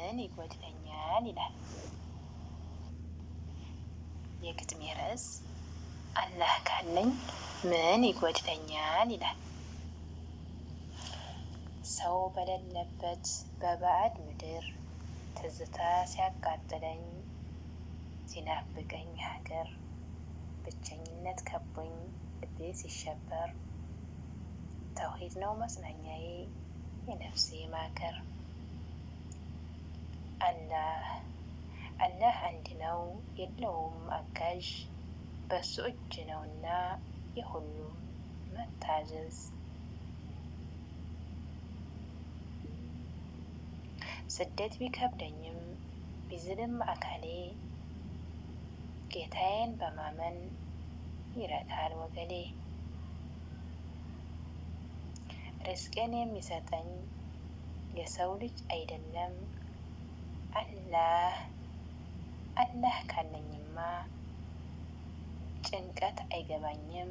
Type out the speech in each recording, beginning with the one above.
ምን ይጎድለኛል ይላል። የግጥሜ ርዕስ አላህ ካለኝ ምን ይጎድለኛል ይላል። ሰው በሌለበት በባዕድ ምድር ትዝታ ሲያቃጥለኝ ሲናፍቀኝ ሀገር ብቸኝነት ከቦኝ ልቤ ሲሸበር ተውሂድ ነው መጽናኛዬ የነፍሴ ማከር። አላህ አንድ ነው የለውም አጋዥ በሱ እጅ ነውና የሁሉም መታዘዝ። ስደት ቢከብደኝም ቢዝልም አካሌ ጌታዬን በማመን ይረካል ወገሌ። ርዝቄን የሚሰጠኝ የሰው ልጅ አይደለም አላህ ካለኝማ ጭንቀት አይገባኝም።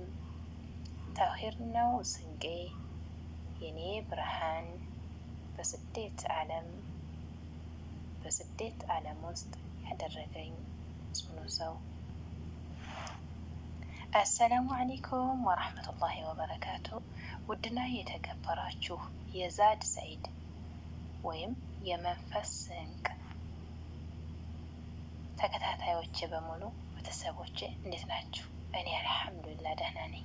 ተውሂድ ነው ስንቄ የኔ ብርሃን በስደት ዓለም ውስጥ ያደረገኝ ጽኑ ሰው። አሰላሙ አለይኩም ወራህመቱላሂ ወበረካቱ። ውድና የተከበራችሁ የዛድ ሰኢድ ወይም የመንፈስ ስንቅ ተከታታዮቼ በሙሉ ቤተሰቦቼ እንዴት ናችሁ? እኔ አልሐምዱሊላህ ደህና ነኝ።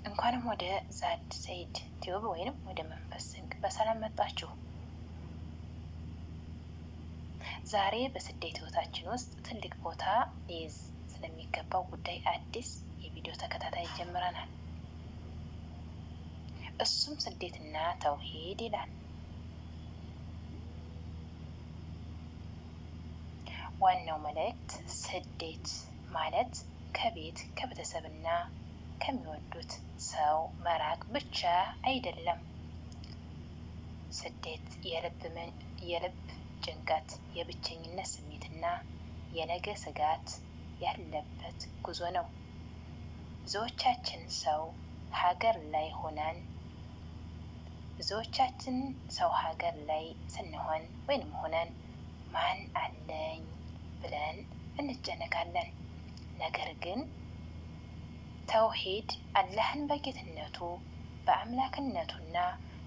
እንኳንም ወደ ዛድ ሰኢድ ቲዩብ ወይም ወደ መንፈስ ስንቅ በሰላም መጣችሁ። ዛሬ በስደት ህይወታችን ውስጥ ትልቅ ቦታ ሊይዝ ስለሚገባው ጉዳይ አዲስ የቪዲዮ ተከታታይ ጀምረናል። እሱም ስደትና ተውሂድ ይላል። ዋናው መልእክት ስደት ማለት ከቤት ከቤተሰብና ከሚወዱት ሰው መራቅ ብቻ አይደለም። ስደት የልብ ጭንቀት፣ የብቸኝነት ስሜትና የነገ ስጋት ያለበት ጉዞ ነው። ብዙዎቻችን ሰው ሀገር ላይ ስንሆን ወይንም ሆነን ማን አለኝ ብለን እንጨነቃለን። ነገር ግን ተውሂድ አላህን በጌትነቱ በአምላክነቱና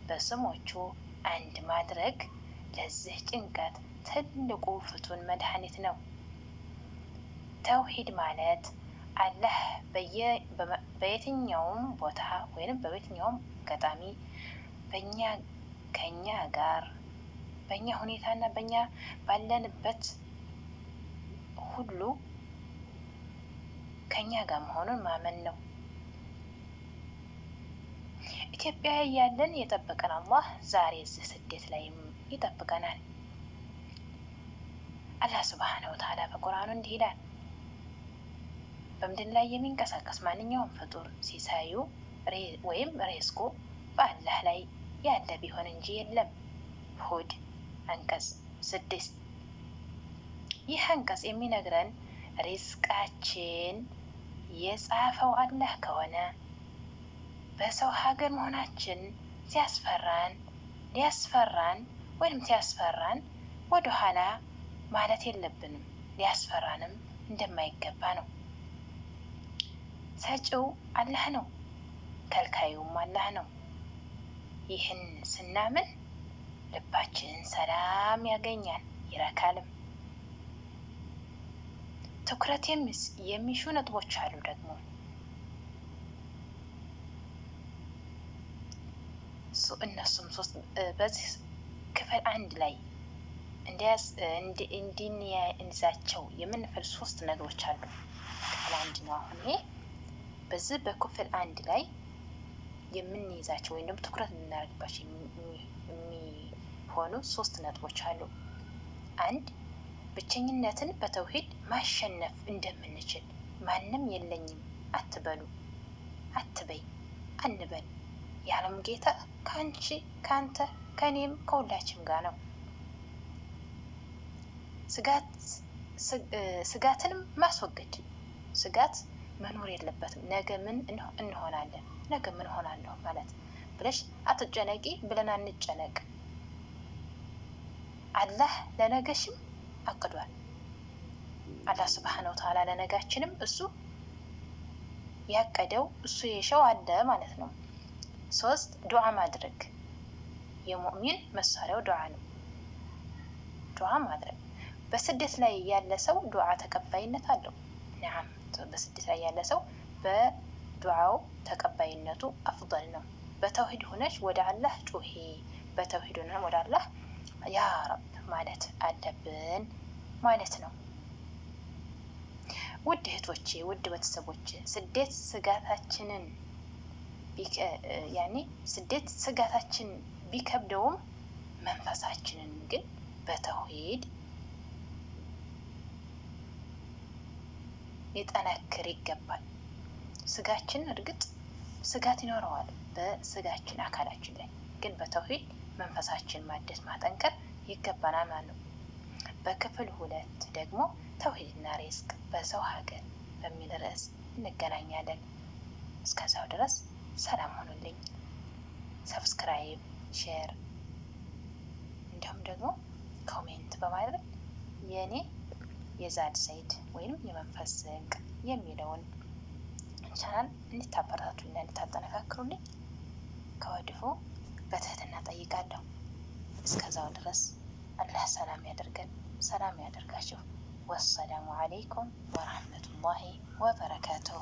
በስሞቹ አንድ ማድረግ ለዚህ ጭንቀት ትልቁ ፍቱን መድኃኒት ነው። ተውሂድ ማለት አላህ በየትኛውም ቦታ ወይንም በየትኛውም አጋጣሚ ከኛ ጋር በእኛ ሁኔታና በእኛ ባለንበት ሁሉ ከኛ ጋር መሆኑን ማመን ነው። ኢትዮጵያ ያለን የጠበቀን አላህ ዛሬ እዚህ ስደት ላይም ይጠብቀናል። አላህ ሱብሓነሁ ወተዓላ በቁርአኑ እንዲህ ይላል፣ በምድር ላይ የሚንቀሳቀስ ማንኛውም ፍጡር ሲሳዩ ወይም ሪዝቁ በአላህ ላይ ያለ ቢሆን እንጂ የለም። ሁድ አንቀጽ 6። ይህ አንቀጽ የሚነግረን ሪዝቃችን የጻፈው አላህ ከሆነ በሰው ሀገር መሆናችን ሊያስፈራን ወይም ሲያስፈራን ወደ ኋላ ማለት የለብንም። ሊያስፈራንም እንደማይገባ ነው። ሰጪው አላህ ነው፣ ከልካዩም አላህ ነው። ይህን ስናምን ልባችንን ሰላም ያገኛል፣ ይረካልም። ትኩረት የሚሹ ነጥቦች አሉ ደግሞ እነሱም ሶስት በዚህ ክፍል አንድ ላይ እንዲዛቸው የምንፈልግ ሶስት ነገሮች አሉ። ክፍል አንድ ነው። አሁን ይሄ በዚህ በክፍል አንድ ላይ የምንይዛቸው ወይም ደግሞ ትኩረት ልናደርግባቸው የሚሆኑ ሶስት ነጥቦች አሉ። አንድ፣ ብቸኝነትን በተውሂድ ማሸነፍ እንደምንችል። ማንም የለኝም አትበይ አንበል። የዓለም ጌታ ከአንቺ ከአንተ ከእኔም ከሁላችንም ጋር ነው። ስጋትንም ማስወገድ። ስጋት መኖር የለበትም። ነገ ምን እንሆናለን፣ ነገ ምን ሆናለሁ ማለት ብለሽ አትጨነቂ ብለን አንጨነቅ። አላህ ለነገሽም አቅዷል። አላህ ሱብሓነሁ ወተዓላ ለነጋችንም እሱ ያቀደው እሱ የሻው አለ ማለት ነው። 3 ዱዓ ማድረግ የሙእሚን መሳሪያው ዱዓ ነው። ዱዓ ማድረግ በስደት ላይ ያለ ሰው ዱዓ ተቀባይነት አለው። ነዓም በስደት ላይ ያለ ሰው በዱዓው ተቀባይነቱ አፍደል ነው። በተውሂድ ሆነሽ ወደ አላህ ጩሂ። በተውሂድ ሆነን ወደ አላህ ያ ረብ ማለት አለብን ማለት ነው። ውድ እህቶቼ፣ ውድ ቤተሰቦቼ ስደት ስጋታችን ቢከብደውም መንፈሳችንን ግን በተውሂድ ሊጠነክር ይገባል። ስጋችን እርግጥ ስጋት ይኖረዋል በስጋችን አካላችን ላይ ግን በተውሂድ መንፈሳችን ማደስ ማጠንከር ይገባናል ማለት ነው። በክፍል 2 ደግሞ ተውሂድና ሪዝቅ በሰው ሀገር በሚል ርዕስ እንገናኛለን። እስከዛው ድረስ ሰላም ሁኑልኝ። ሰብስክራይብ፣ ሼር እንዲሁም ደግሞ ኮሜንት በማድረግ የኔ የዛድ ሰይድ ወይም የመንፈስ ስንቅ የሚለውን ቻናል እንድታበረታቱና እንድታጠነካክሩልኝ ከወዲሁ በትህትና ጠይቃለሁ። እስከዛው ድረስ አላህ ሰላም ያደርገን፣ ሰላም ያደርጋችሁ። ወሰላሙ አለይኩም ወራህመቱላሂ ወበረካቱሁ።